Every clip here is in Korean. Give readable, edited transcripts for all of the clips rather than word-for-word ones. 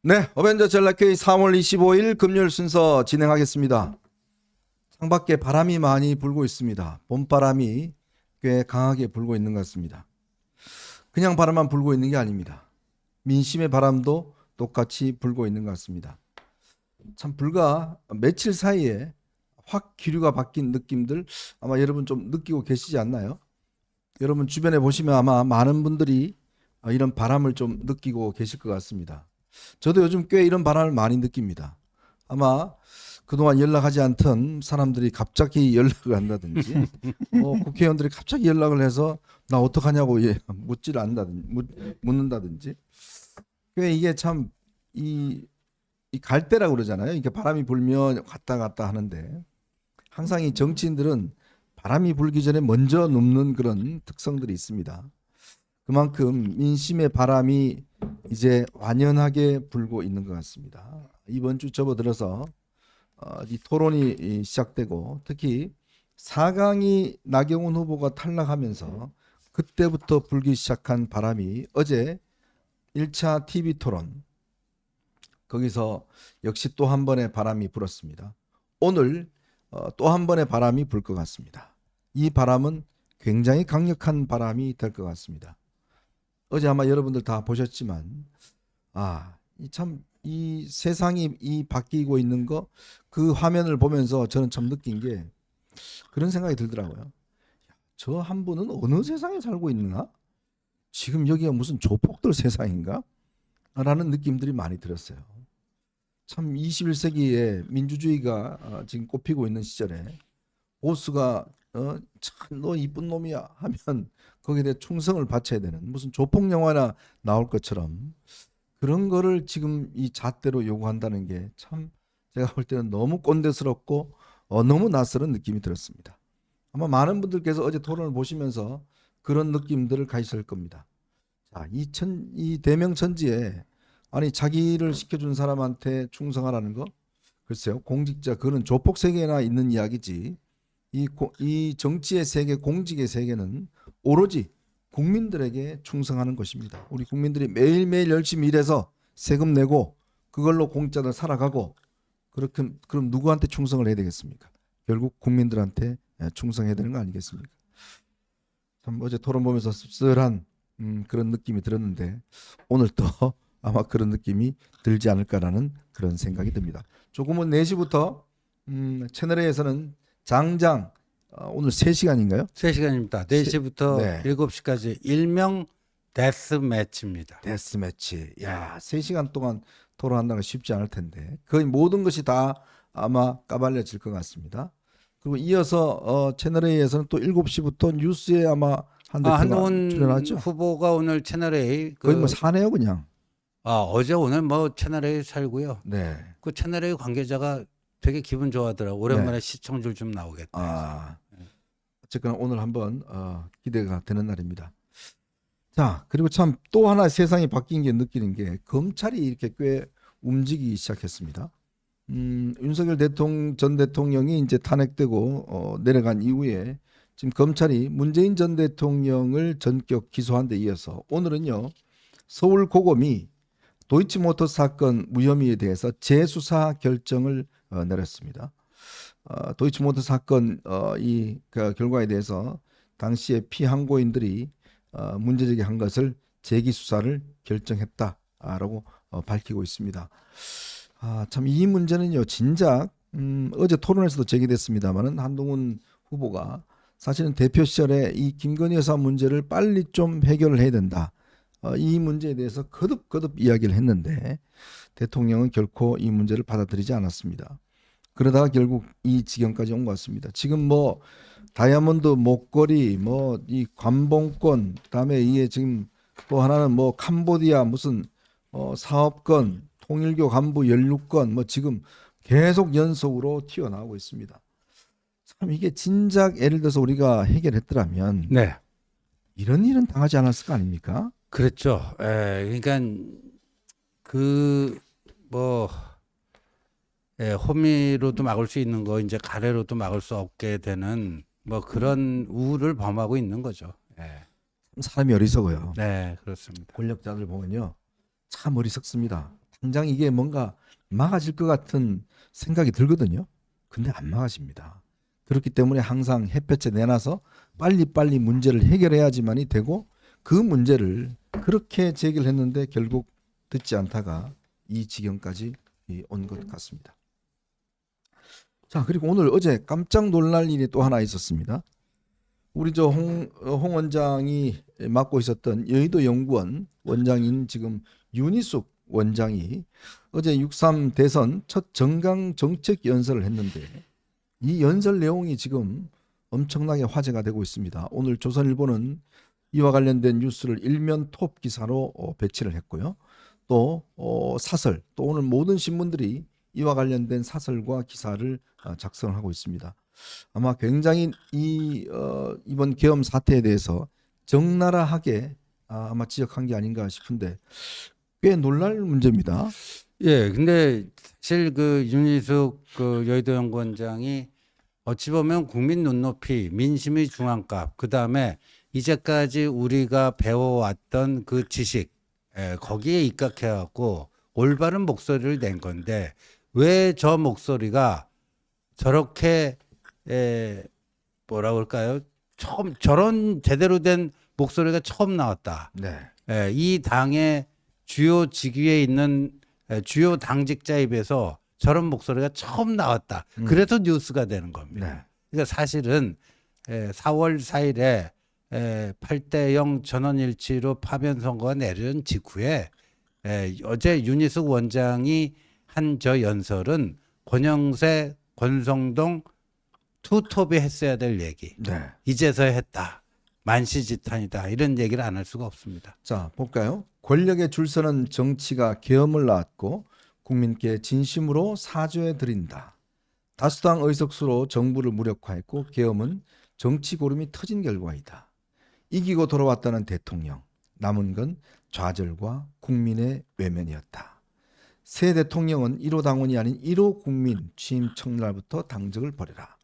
네, 어벤져 전략회의 3월 25일 금요일 순서 진행하겠습니다. 창밖에 바람이 많이 불고 있습니다. 봄바람이 꽤 강하게 불고 있는 것 같습니다. 그냥 바람만 불고 있는 게 아닙니다. 민심의 바람도 똑같이 불고 있는 것 같습니다. 참 불과 며칠 사이에 확 기류가 바뀐 느낌들 아마 여러분 좀 느끼고 계시지 않나요? 여러분 주변에 보시면 아마 많은 분들이 이런 바람을 좀 느끼고 계실 것 같습니다. 저도 요즘 꽤 이런 바람을 많이 느낍니다. 아마 그동안 연락하지 않던 사람들이 갑자기 연락을 한다든지 국회의원들이 갑자기 연락을 해서 나 어떡하냐고 묻지를 않는다든지 묻는다든지 꽤 이게 참 이 갈대라고 그러잖아요. 이렇게 바람이 불면 왔다 갔다 하는데 항상 이 정치인들은 바람이 불기 전에 먼저 눕는 그런 특성들이 있습니다. 그만큼 민심의 바람이 이제 완연하게 불고 있는 것 같습니다. 이번 주 접어들어서 이 토론이 시작되고 특히 4강이 나경원 후보가 탈락하면서 그때부터 불기 시작한 바람이 어제 1차 TV 토론 거기서 역시 또 한 번의 바람이 불었습니다. 오늘 또 한 번의 바람이 불 것 같습니다. 이 바람은 굉장히 강력한 바람이 될 것 같습니다. 어제 아마 여러분들 다 보셨지만 이 세상이 이 바뀌고 있는 거 그 화면을 보면서 저는 참 느낀 게 그런 생각이 들더라고요. 저 한 분은 어느 세상에 살고 있나? 지금 여기가 무슨 조폭들 세상인가? 라는 느낌들이 많이 들었어요. 참 21세기에 민주주의가 지금 꽃피고 있는 시절에 보스가 참 너 이쁜 놈이야 하면 거기에 대해 충성을 바쳐야 되는 무슨 조폭 영화나 나올 것처럼 그런 거를 지금 이 잣대로 요구한다는 게 참 제가 볼 때는 너무 꼰대스럽고 너무 낯설은 느낌이 들었습니다. 아마 많은 분들께서 어제 토론을 보시면서 그런 느낌들을 가지실 겁니다. 자, 이 대명천지에 아니 자기를 시켜준 사람한테 충성하라는 거 글쎄요 공직자 그는 조폭 세계나 있는 이야기지 이 정치의 세계 공직의 세계는 오로지 국민들에게 충성하는 것입니다. 우리 국민들이 매일매일 열심히 일해서 세금 내고 그걸로 공짜들 살아가고 그렇게 그럼 누구한테 충성을 해야 되겠습니까? 결국 국민들한테 충성해야 되는 거 아니겠습니까? 참 어제 토론 보면서 씁쓸한 그런 느낌이 들었는데 오늘 또 아마 그런 느낌이 들지 않을까라는 그런 생각이 듭니다. 조금은 4시부터 채널A에서는 장장 오늘 3시간인가요? 3시간입니다. 4시부터 네. 7시까지 일명 데스 매치입니다. 데스매치. 야, 3시간 동안 토론한다는 건 쉽지 않을 텐데 거의 모든 것이 다 아마 까발려질 것 같습니다. 그리고 이어서 채널A에서는 또 7시부터 뉴스에 아마 한 대표가 한동훈 출연하죠. 후보가 오늘 채널A 거의 뭐 사네요 그냥. 어제 오늘 뭐 채널A 살고요. 네. 그 채널A 관계자가 되게 기분 좋아하더라고. 오랜만에 네. 시청률 좀 나오겠다 해서. 어쨌거나 오늘 한번 기대가 되는 날입니다. 자, 그리고 참 또 하나 세상이 바뀐 게 느끼는 게 검찰이 이렇게 꽤 움직이기 시작했습니다. 윤석열 전 대통령이 이제 탄핵되고 내려간 이후에 지금 검찰이 문재인 전 대통령을 전격 기소한 데 이어서 오늘은요 서울 고검이 도이치모터 사건 무혐의에 대해서 재수사 결정을 내렸습니다. 도이치모터 사건 그 결과에 대해서 당시에 피항고인들이 문제제기한 것을 재기 수사를 결정했다라고 밝히고 있습니다. 참 이 문제는요 진작 어제 토론에서도 제기됐습니다만은 한동훈 후보가 사실은 대표 시절에 이 김건희 여사 문제를 빨리 좀 해결을 해야 된다. 이 문제에 대해서 거듭 이야기를 했는데 대통령은 결코 이 문제를 받아들이지 않았습니다. 그러다가 결국 이 지경까지 온 것 같습니다. 지금 뭐 다이아몬드 목걸이 뭐 이 관봉권 그다음에 이게 지금 또 하나는 뭐 캄보디아 무슨 사업권 통일교 간부 연루권 뭐 지금 계속 연속으로 튀어나오고 있습니다. 참 이게 진작 예를 들어서 우리가 해결했더라면 네, 이런 일은 당하지 않았을 거 아닙니까? 그렇죠. 그러니까 그뭐 호미로도 막을 수 있는 거 이제 가래로도 막을 수 없게 되는 뭐 그런 우를 범하고 있는 거죠. 사람이 어리석어요. 네, 그렇습니다. 권력자들 보면요 참 어리석습니다. 당장 이게 뭔가 막아질 것 같은 생각이 들거든요. 근데 안 막아집니다. 그렇기 때문에 항상 햇볕에 내놔서 빨리빨리 문제를 해결해야지만이 되고 그 문제를 그렇게 제기를 했는데 결국 듣지 않다가 이 지경까지 온 것 같습니다. 자, 그리고 오늘 어제 깜짝 놀랄 일이 또 하나 있었습니다. 우리 홍 원장이 맡고 있었던 여의도 연구원 원장인 지금 윤희숙 원장이 어제 6.3 대선 첫 정강 정책 연설을 했는데 이 연설 내용이 지금 엄청나게 화제가 되고 있습니다. 오늘 조선일보는 이와 관련된 뉴스를 일면 톱 기사로 배치를 했고요. 또 사설, 또 오늘 모든 신문들이 이와 관련된 사설과 기사를 작성을 하고 있습니다. 아마 굉장히 이번 계엄 사태에 대해서 적나라하게 아마 지적한 게 아닌가 싶은데 꽤 놀랄 문제입니다. 예, 근데 사실 그 윤희숙 그 여의도 연구원장이 어찌 보면 국민 눈높이, 민심의 중앙값, 그 다음에 이제까지 우리가 배워왔던 그 지식, 거기에 입각해갖고 올바른 목소리를 낸 건데 왜 저 목소리가 저렇게 뭐라 그럴까요? 처음 저런 제대로 된 목소리가 처음 나왔다. 네. 이 당의 주요 직위에 있는 주요 당직자 입에서 저런 목소리가 처음 나왔다. 그래서 뉴스가 되는 겁니다. 네. 그러니까 사실은 4월 4일에 8대0 전원일치로 파면 선거가 내려진 직후에 어제 윤희숙 원장이 한 저 연설은 권영세, 권성동 투톱이 했어야 될 얘기. 네. 이제서야 했다. 만시지탄이다. 이런 얘기를 안 할 수가 없습니다. 자, 볼까요? 권력에 줄 서는 정치가 계엄을 낳았고 국민께 진심으로 사죄해 드린다. 다수당 의석수로 정부를 무력화했고 계엄은 정치 고름이 터진 결과이다. 이기고 돌아왔다는 대통령. 남은 건 좌절과 국민의 외면이었다. 새 대통령은 1호 당원이 아닌 1호 국민 취임 첫날부터 당적을 버려라.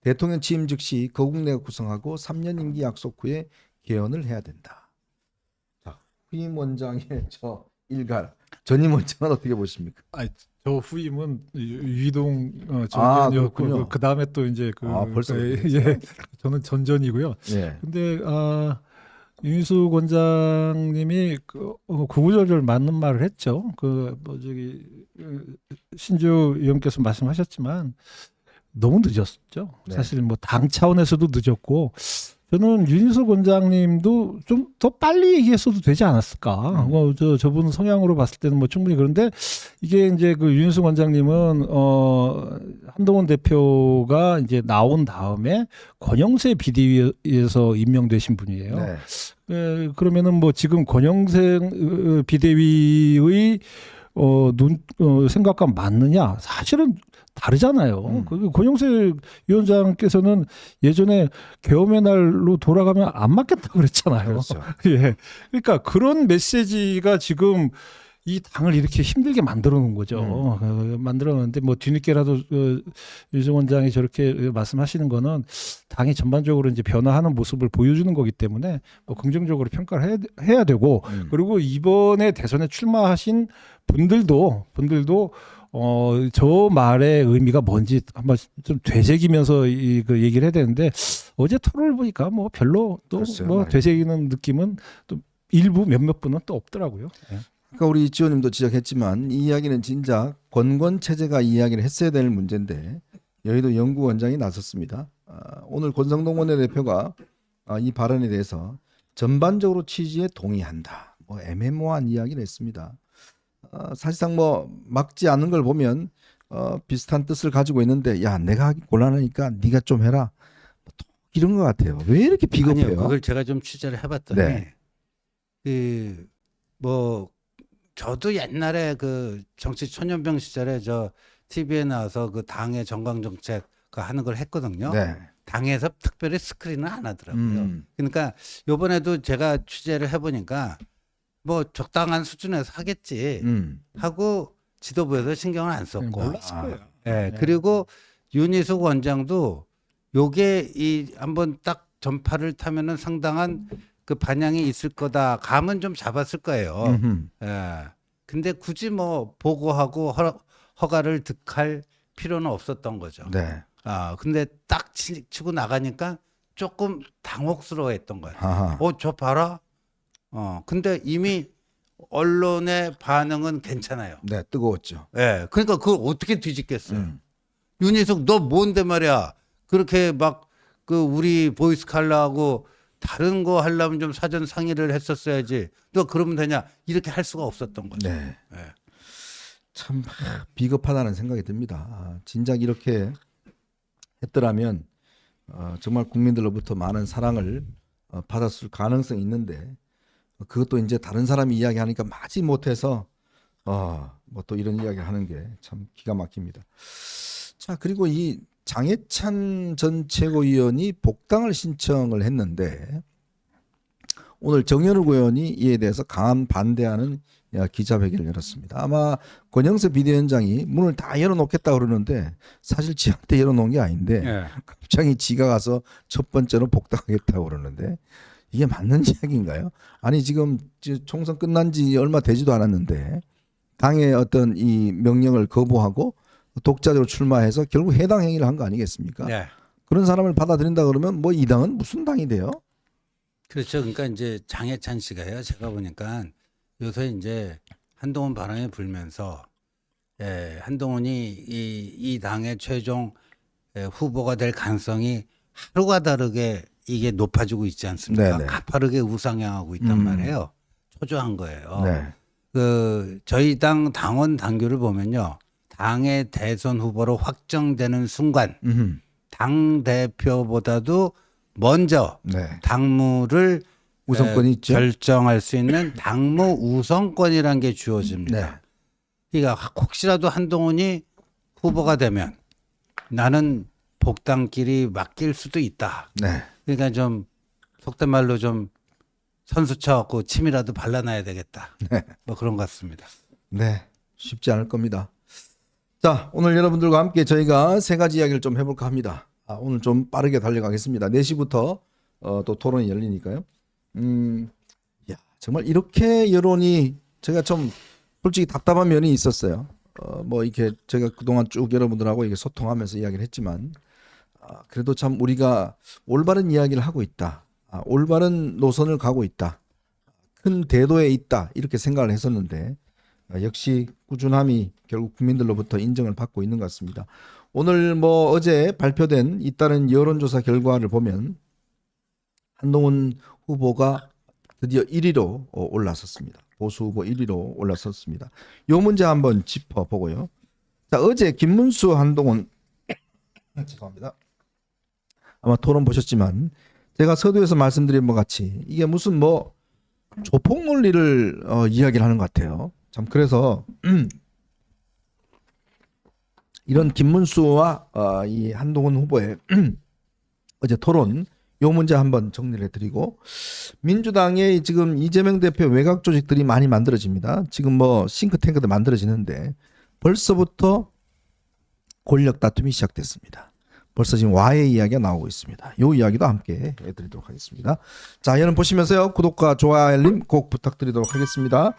대통령 취임 즉시 거국내가 구성하고 3년 임기 약속 후에 개헌을 해야 된다. 자, 후임 원장의 저 일갈, 전임 원장은 어떻게 보십니까? 아니, 저 후임은 유이동 아, 전전이었고 그렇군요. 그 다음에 또 이제 벌써 예, 저는 전전이고요. 네. 근데 윤희숙 원장님이 구구절절 맞는 말을 했죠. 신주 의원께서 말씀하셨지만 너무 늦었죠. 네. 사실 뭐 당 차원에서도 늦었고 저는 윤희숙 원장님도 좀 더 빨리 얘기했어도 되지 않았을까. 저분 성향으로 봤을 때는 뭐 충분히 그런데 이게 이제 그 윤희숙 원장님은 한동훈 대표가 이제 나온 다음에 권영세 비대위에서 임명되신 분이에요. 네. 그러면은 뭐 지금 권영세 비대위의 생각과 맞느냐? 사실은 다르잖아요. 그 권영세 위원장께서는 예전에 계엄의 날로 돌아가면 안 맞겠다고 그랬잖아요. 그렇죠. 예. 그러니까 그런 메시지가 지금 이 당을 이렇게 힘들게 만들어 놓은 거죠. 만들어 놓는데 뭐 뒤늦게라도 유승 원장이 저렇게 말씀하시는 거는 당이 전반적으로 이제 변화하는 모습을 보여주는 거기 때문에 뭐 긍정적으로 평가를 해야 되고 그리고 이번에 대선에 출마하신 분들도 저 말의 의미가 뭔지 한번 좀 되새기면서 그 얘기를 해야 되는데 어제 토론을 보니까 뭐 별로 또 뭐 되새기는 느낌은 또 일부 몇몇 분은 또 없더라고요. 네. 아까 우리 지호님도 지적했지만 이 이야기는 진짜 권권 체제가 이야기를 했어야 될 문제인데 여의도 연구원장이 나섰습니다. 오늘 권성동 원내대표가 이 발언에 대해서 전반적으로 취지에 동의한다. 뭐 애매모호한 이야기를 했습니다. 사실상 뭐 막지 않는 걸 보면 비슷한 뜻을 가지고 있는데 야 내가 하기 곤란하니까 네가 좀 해라 이런 것 같아요. 왜 이렇게 비겁해요? 아니요, 그걸 제가 좀 취재를 해봤더니 네. 뭐 저도 옛날에 그 정치 초년병 시절에 저 TV에 나와서 그 당의 정강 정책 하는 걸 했거든요. 네. 당에서 특별히 스크린을 안 하더라고요. 그러니까 이번에도 제가 취재를 해보니까 뭐 적당한 수준에서 하겠지 하고 지도부에서 신경을 안 썼고. 몰랐을 거예요. 네. 그리고 윤희숙 원장도 요게 한번 딱 전파를 타면은 상당한 그 반향이 있을 거다. 감은 좀 잡았을 거예요. 예. 근데 굳이 뭐 보고하고 허가를 득할 필요는 없었던 거죠. 네. 근데 딱 치고 나가니까 조금 당혹스러워했던 거예요. 아하. 저 봐라. 근데 이미 언론의 반응은 괜찮아요. 네, 뜨거웠죠. 예. 그러니까 그걸 어떻게 뒤집겠어요. 음. 윤희숙 너 뭔데 말이야. 그렇게 막 그 우리 보이스 칼라하고 다른 거 하려면 좀 사전 상의를 했었어야지. 너 그러면 되냐? 이렇게 할 수가 없었던 거죠. 네. 예. 참 비겁하다는 생각이 듭니다. 진작 이렇게 했더라면 정말 국민들로부터 많은 사랑을 받았을 가능성이 있는데 그것도 이제 다른 사람이 이야기하니까 마지 못해서 뭐 또 이런 이야기를 하는 게 참 기가 막힙니다. 자, 그리고 이 장해찬 전 최고위원이 복당을 신청을 했는데 오늘 정현욱 의원이 이에 대해서 강한 반대하는 기자회견을 열었습니다. 아마 권영세 비대위원장이 문을 다 열어놓겠다 그러는데 사실 지한테 열어놓은 게 아닌데 예. 갑자기 지가 가서 첫 번째로 복당하겠다고 그러는데 이게 맞는 이야기인가요? 아니 지금 총선 끝난 지 얼마 되지도 않았는데 당의 어떤 이 명령을 거부하고 독자적으로 출마해서 결국 해당 행위를 한 거 아니겠습니까? 네. 그런 사람을 받아들인다 그러면 뭐 이 당은 무슨 당이 돼요? 그렇죠. 그러니까 이제 장해찬 씨가요. 제가 보니까 요새 이제 한동훈 바람이 불면서 한동훈이 이 당의 최종 후보가 될 가능성이 하루가 다르게 이게 높아지고 있지 않습니까? 네네. 가파르게 우상향하고 있단 말이에요. 초조한 거예요. 네. 저희 당 당원 당규를 보면요. 당의 대선 후보로 확정되는 순간 당 대표보다도 먼저 네. 당무를 우선권이 있죠. 결정할 수 있는 당무 우선권이라는 게 주어집니다. 네. 그러니까 혹시라도 한동훈이 후보가 되면 나는 복당길이 막힐 수도 있다. 네. 그러니까 좀 속된 말로 좀 선수 쳐갖고 침이라도 발라놔야 되겠다. 네. 뭐 그런 것 같습니다. 네. 쉽지 않을 겁니다. 자, 오늘 여러분들과 함께 저희가 세 가지 이야기를 좀 해볼까 합니다. 오늘 좀 빠르게 달려가겠습니다. 4시부터 또 토론이 열리니까요. 야, 정말 이렇게 여론이 제가 좀 솔직히 답답한 면이 있었어요. 뭐 이렇게 제가 그동안 쭉 여러분들하고 이게 소통하면서 이야기를 했지만 그래도 참 우리가 올바른 이야기를 하고 있다. 올바른 노선을 가고 있다. 큰 대도에 있다. 이렇게 생각을 했었는데 역시 꾸준함이 결국 국민들로부터 인정을 받고 있는 것 같습니다. 오늘 뭐 어제 발표된 잇따른 여론조사 결과를 보면 한동훈 후보가 드디어 1위로 올라섰습니다. 보수 후보 1위로 올라섰습니다. 이 문제 한번 짚어보고요. 자, 어제 김문수 한동훈 죄송합니다. 아마 토론 보셨지만 제가 서두에서 말씀드린 것 같이 이게 무슨 뭐 조폭 논리를 이야기를 하는 것 같아요. 참 그래서 이런 김문수와 이 한동훈 후보의 어제 토론 요 문제 한번 정리를 해드리고 민주당의 지금 이재명 대표 외곽 조직들이 많이 만들어집니다. 지금 뭐 싱크탱크도 만들어지는데 벌써부터 권력 다툼이 시작됐습니다. 벌써 지금 와해 이야기가 나오고 있습니다. 요 이야기도 함께 해드리도록 하겠습니다. 자, 여러분 보시면서요 구독과 좋아요 알림 꼭 부탁드리도록 하겠습니다.